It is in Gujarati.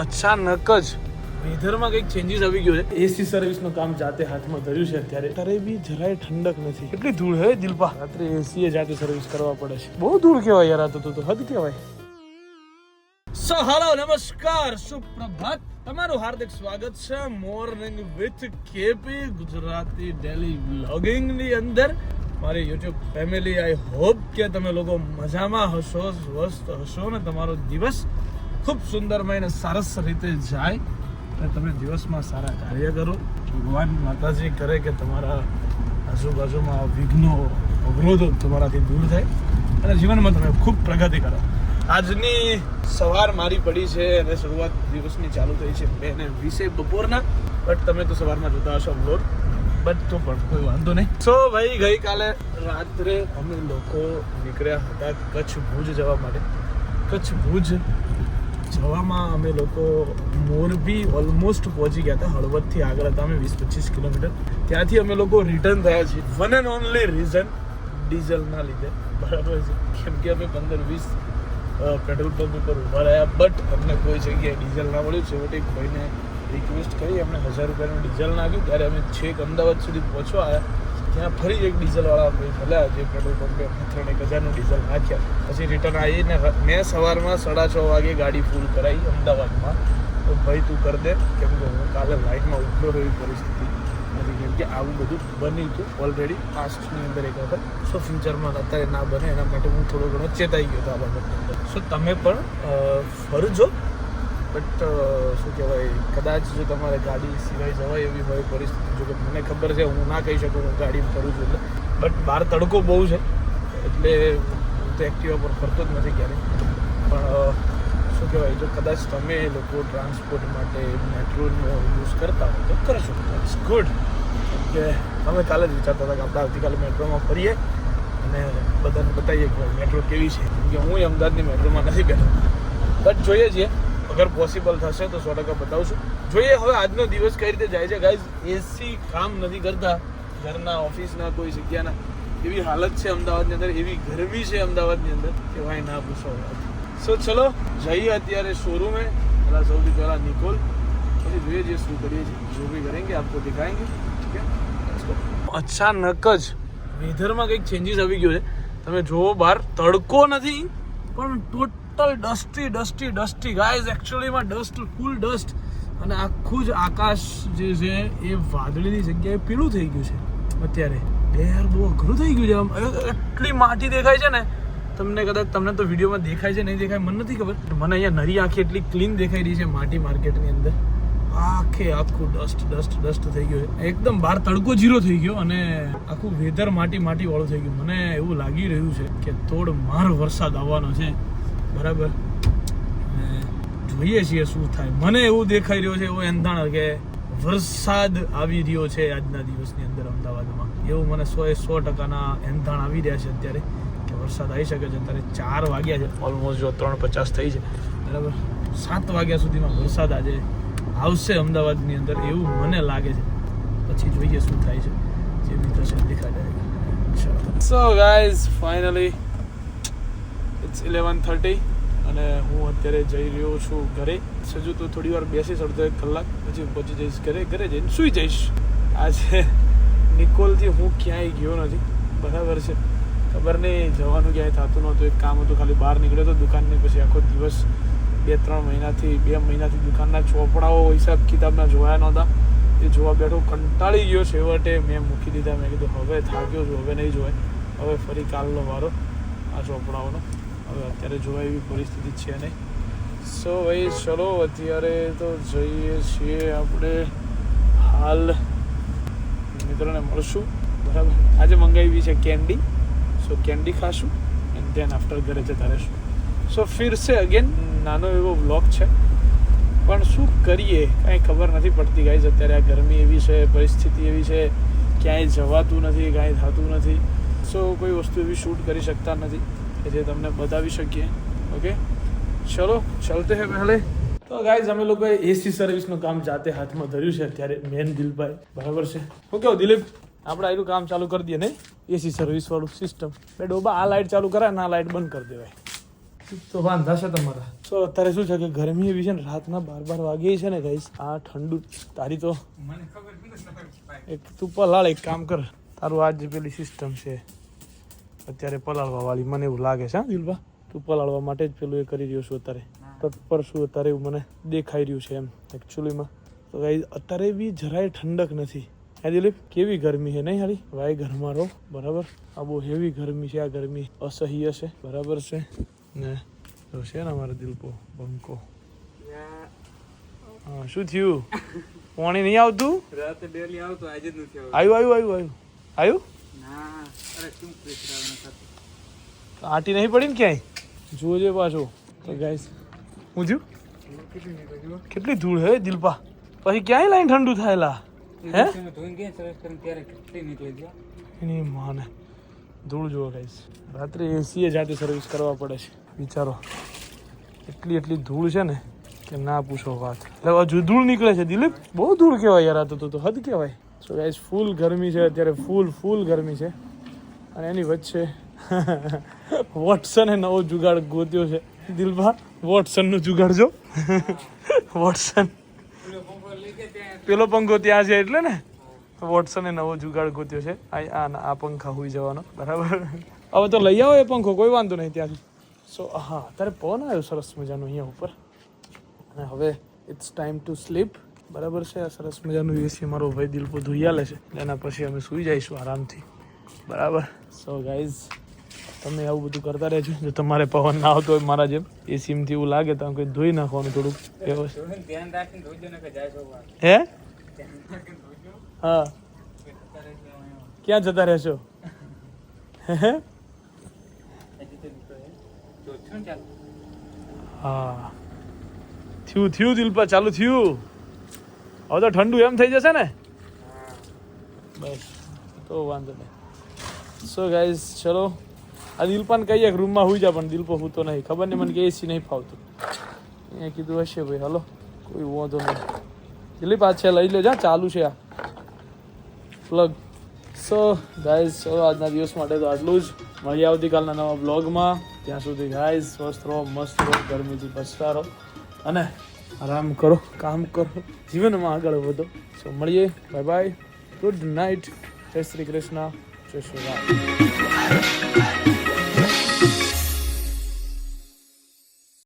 અચાનક જ વેધરમાં કંઈક ચેન્જીસ આવી ગયો છે. એસી સર્વિસનું કામ જાતે હાથમાં ધર્યું છે અત્યારે. ત્યારે બી જરાય ઠંડક નથી. કેટલી ધૂળ હે દિલપા. રાત્રે એસી જાતે સર્વિસ કરવા પડે છે. બહુ ધૂળ કહેવાય યાર. આ તો હદ કહેવાય. સો હેલો, નમસ્કાર, સુપ્રભાત. તમારું હાર્દિક સ્વાગત છે morning with KP Gujarati daily vlogging ની અંદર. મારી યુટ્યુબ ફેમિલી, આઈ હોપ કે તમે લોકો મજામાં હશો, સ્વસ્થ હશો ને તમારો દિવસ ખૂબ સુંદરમય અને સરસ રીતે જાય અને તમે દિવસમાં સારા કાર્ય કરો. ભગવાન માતાજી કરે કે તમારા આજુબાજુમાં વિઘ્નો અવરોધો તમારાથી દૂર થાય અને જીવનમાં તમે ખૂબ પ્રગતિ કરો. આજની સવાર મારી પડી છે અને શરૂઆત દિવસની ચાલુ થઈ છે 2:20 બપોરના. બટ તમે તો સવારમાં જોતા હશો વ્લોગ, બટ તો પણ કોઈ વાંધો નહીં. સો ભાઈ, ગઈકાલે રાત્રે અમે લોકો નીકળ્યા હતા કચ્છ ભુજ જવા માટે. કચ્છ ભુજ જવામાં અમે લોકો મોરબી ઓલમોસ્ટ પહોંચી ગયા હતા. હળવદથી આગળ હતા અમે 20-25 કિલોમીટર. ત્યાંથી અમે લોકો રિટર્ન થયા છીએ. વન એન્ડ ઓનલી રીઝન ડીઝલના લીધે, બરાબર છે. કેમ કે અમે 15-20 પેટ્રોલ પંપ ઉપર ઊભા રહ્યા, બટ અમને કોઈ જગ્યાએ ડીઝલ ના મળ્યું. છેવટે કોઈને રિક્વેસ્ટ કરી અમને 1000 રૂપિયાનું ડીઝલ નાખ્યું. ત્યારે અમે છેક અમદાવાદ સુધી પહોંચવા આવ્યા. ત્યાં ફરી એક ડીઝલવાળા ભાઈ મળ્યા જે પેટ્રોલ પંપે 1000નું ડીઝલ નાખ્યા. પછી રિટર્ન આવીને મેં સવારમાં 6:30 વાગે ગાડી ફૂલ કરાવી અમદાવાદમાં. તો ભાઈ તું કરી દે, કેમ કે હું કાલે લાઇનમાં ઉભો રહ્યો એવી પરિસ્થિતિ નથી. કેમ કે આવું બધું બન્યું હતું ઓલરેડી પાસ્ટની અંદર એક વખત. સો ફ્યુચરમાં અત્યારે ના બને એના માટે હું થોડો ઘણો ચેતાઈ ગયો હતો આ બાબતની અંદર. સો તમે પણ ફરજો, બટ શું કહેવાય, કદાચ જો તમારે ગાડી સિવાય જવાય એવી હોય પરિસ્થિતિ, જો કે મને ખબર છે હું ના કહી શકું હું ગાડીમાં ફરું છું એટલે, બટ બહાર તડકો બહુ છે એટલે હું તો એક્ટિવા પર ફરતો જ નથી ક્યારેય. પણ શું કહેવાય, જો કદાચ તમે લોકો ટ્રાન્સપોર્ટ માટે મેટ્રોનો યુઝ કરતા હોય તો કરશો. It's good. કેમ કે અમે કાલે જ વિચારતા હતા કે આપણે આવતીકાલે મેટ્રોમાં ફરીએ અને બધાને બતાવીએ કે મેટ્રો કેવી છે. કેમ કે હું અમદાવાદની મેટ્રોમાં નથી બેઠો, બટ જોઈએ છીએ. અગર પોસિબલ થશે તો 100% બતાવશું. જોઈએ હવે આજનો દિવસ કઈ રીતે જાય છે. ગાઈઝ, એસી કામ નથી કરતા ઘરના, ઓફિસના, કોઈ જગ્યાના. એવી હાલત છે અમદાવાદની અંદર, એવી ગરમી છે અમદાવાદની અંદર કે ભાઈ ના પૂછો. સો ચલો જઈએ અત્યારે શોરૂમે. સૌથી પહેલાં નિકોલ, પછી જોઈએ છીએ શું કરીએ છીએ. જો ભી કરેંગે આપકો દિખાएंगे. ઠીક છે. અચાનક જ વેધરમાં કંઈક ચેન્જીસ આવી ગયો છે. તમે જુઓ, બહાર તડકો નથી પણ ટોટલ ડસ્ટી ગાઈઝ. એકચ્યુઅલીમાં ડસ્ટ, ફૂલ ડસ્ટ. અને આખું જ આકાશ જે છે એ વાદળીની જગ્યાએ પીળું થઈ ગયું છે અત્યારે. યાર બહુ અઘરું થઈ ગયું છે. એટલી માટી દેખાય છે ને તમને, કદાચ તમને તો વિડીયોમાં દેખાય છે નહીં દેખાય મને નથી ખબર. મને અહીંયા નરી આંખી એટલી ક્લીન દેખાઈ રહી છે માટી માર્કેટની અંદર. આખું ડસ્ટ થઈ ગયું છે એકદમ. બહાર તડકો 0 થઈ ગયો અને આખું વેધર માટી વાળું થઈ ગયું. મને એવું લાગી રહ્યું છે કે તોડમાર વરસાદ આવવાનો છે, બરાબર. જોઈએ છીએ શું થાય. મને એવું દેખાઈ રહ્યો છે, એવો એંધાણ કે વરસાદ આવી રહ્યો છે આજના દિવસની અંદર અમદાવાદમાં. એવું મને 100% એંધાણ આવી રહ્યા છે અત્યારે કે વરસાદ આવી શકે છે. અત્યારે 4 વાગ્યા છે ઓલમોસ્ટ, જો 3:50 થઈ છે, બરાબર. 7 વાગ્યા સુધીમાં વરસાદ આજે આવશે અમદાવાદની અંદર એવું મને લાગે છે. પછી જોઈએ શું થાય છે. જે બી થશે દેખાઈ જાય. સો ગાઈઝ, ફાઇનલી ઇટ્સ 11:30 અને હું અત્યારે જઈ રહ્યો છું ઘરે. હજુ તો થોડી વાર બેસીશ, અડધો 1 કલાક પછી પહોંચી જઈશ ઘરે. ઘરે જઈને સૂઈ જઈશ. આજે નિકોલથી હું ક્યાંય ગયો નથી, બરાબર છે. ખબર નહીં જવાનું ક્યાંય થતું નહોતું. એક કામ હતું, ખાલી બહાર નીકળ્યો હતો દુકાનની. પછી આખો દિવસ 2 મહિનાથી દુકાનના ચોપડાઓ હિસાબ કિતાબના જોયા નહોતા. એ જોવા બેઠો, કંટાળી ગયો. છેવટે મેં મૂકી દીધા. મેં કીધું હવે થાક્યો છું, હવે નહીં જોવાય. હવે ફરી કાલનો વારો આ ચોપડાઓનો. હવે અત્યારે જોવાય એવી પરિસ્થિતિ છે નહીં. સો ભાઈ ચલો અત્યારે તો જઈએ છીએ આપણે. હાલ મિત્રોને મળશું, બરાબર. આજે મંગાવી છે કેન્ડી. સો કેન્ડી ખાશું એન્ડ ધેન આફ્ટર ઘરે જતા રહેશું. સો ફિર સે અગેન નાનો એવો વ્લોગ છે, પણ શું કરીએ કાંઈ ખબર નથી પડતી ગાઈઝ. અત્યારે આ ગરમી એવી છે, પરિસ્થિતિ એવી છે, ક્યાંય જવાતું નથી, કાંઈ થતું નથી. સો કોઈ વસ્તુ એવી શૂટ કરી શકતા નથી કે જે તમને બતાવી શકીએ. ઓકે ચલો ચલતે હે પહેલે. તો ગાઈઝ, અમે લોકોએ એસી સર્વિસનું કામ જાતે હાથમાં ધર્યું છે અત્યારે. મેન દિલભાઈ, બરાબર છે. શું કહો દિલીપ, આપણે આનું કામ ચાલુ કરી દઈએ નહીં? એસી સર્વિસ વાળું સિસ્ટમ. બે ડોબા આ લાઇટ ચાલુ કરાય ને આ લાઇટ બંધ કરી દેવાય. તો વાંધા છે તમારા. તો અત્યારે શું છે કે ગરમી એવી છે ને, રાતના 12 વાગે છે ને ગાઈસ. આ ઠંડુ તારી તો એક તું પલાળ, એક કામ કર, તારું આજ જે પેલી સિસ્ટમ છે અત્યારે પલાળવા વાળી, મને એવું લાગે છે હા દિલભા, તું પલાળવા માટે જ પેલું એ કરી રહ્યો છું અત્યારે, તત્પર શું અત્યારે એવું મને દેખાઈ રહ્યું છે એમ એકચ્યુઅલીમાં. તો ગાઈસ અત્યારે બી જરાય ઠંડક નથી. હે દિલીપ, કેવી ગરમી છે નહીં હારી? ભાઈ ઘરમાં રહો, બરાબર. આ બહુ હેવી ગરમી છે, આ ગરમી અસહ્ય છે, બરાબર છે ને. તો છે ને અમારો દિલપો બંકો. હા શું થયું? પાણી નહીં આવતું? રાતે ડેલી આવતો, આજે જ નથી આવતું. આવ્યું ના, અરે શું પ્રેશર આવે ને સાથે. આટી નહીં પડી ને ક્યાંય? જોજે પાછું. તો ગાઈસ હું થયું? કેટલી ધૂળ હે દિલપા, પછી ક્યાંય લાઈન ઠંડુ થાયેલા હે? ધોઈને ગયા સરસ કરીને ત્યારે કેટલી નીકળી ગયા. એની માને ધૂળ જુઓ ગાઈસ. રાત્રે એસીએ જાતે સર્વિસ કરવા પડે છે વિચારો. એટલી ધૂળ છે ને કે ના પૂછો વાત. એટલે હજુ ધૂળ નીકળે છે દિલીપ, બહુ ધૂળ કહેવાય યાર. આ તો હદ કહેવાય. સો ગાઈસ ફૂલ ગરમી છે અત્યારે, ફૂલ ગરમી છે. અને એની વચ્ચે વોટસને નવો જુગાડ ગોત્યો છે દિલભા. વોટસનનો જુગાડ જો. વોટસન પેલો પંખો ત્યાં છે એટલે ને વોટસને નવો જુગાડ ગોત્યો છે. આ પંખા હોઈ જવાનો, બરાબર. હવે તો લઈ આવો એ પંખો, કોઈ વાંધો નહીં ત્યાંથી. સો હા, અત્યારે પવન આવ્યો સરસ મજાનો અહીંયા ઉપર. અને હવે ઇટ્સ ટાઈમ ટુ સ્લીપ, બરાબર છે. આ સરસ મજાનું એસી મારો ભાઈ દિલપો ધોઈ આલે છે, એના પછી અમે સૂઈ જઈશું આરામથી, બરાબર. સો ગાઈઝ તમે આવું બધું કરતા રહેજો. જો તમારે પવન ના આવતો હોય મારા જેમ, એસીમાંથી એવું લાગે તો કંઈ ધોઈ નાખવાનું થોડુંક વ્યવસ્થિત. ધ્યાન રાખીને ધોજો ને કે જાય છો હે? હા, ક્યાં જતા રહેશો? હા થયું દિલપા, ચાલુ થયું. હવે તો ઠંડુ એમ થઈ જશે ને, બસ તો વાંધો નહીં. સો ગાઈઝ ચલો, આ દિલપાને કહીએ કે રૂમમાં હોઈ જા, પણ દિલપો હું તો નહીં, ખબર નહીં મને કે એસી નહીં ફાવતું. અહીંયા કીધું હશે ભાઈ, હલો કોઈ વાંધો નહીં. દિલીપ આ છે લઈ લેજા, ચાલુ છે આ પ્લગ. સો ગાઈઝ ચલો આજના દિવસ માટે તો આટલું જ. મળીએ આવતીકાલના નવા બ્લોગમાં. ત્યાં સુધી ગાઈઝ સ્વસ્થ રહો, મસ્ત રહો, ગરમીથી બચતા રહો અને આરામ કરો, કામ કરો, જીવનમાં આગળ વધો. સો મળીએ, બાય બાય, ગુડ નાઇટ, જય શ્રી કૃષ્ણ, જય શ્રી રામ.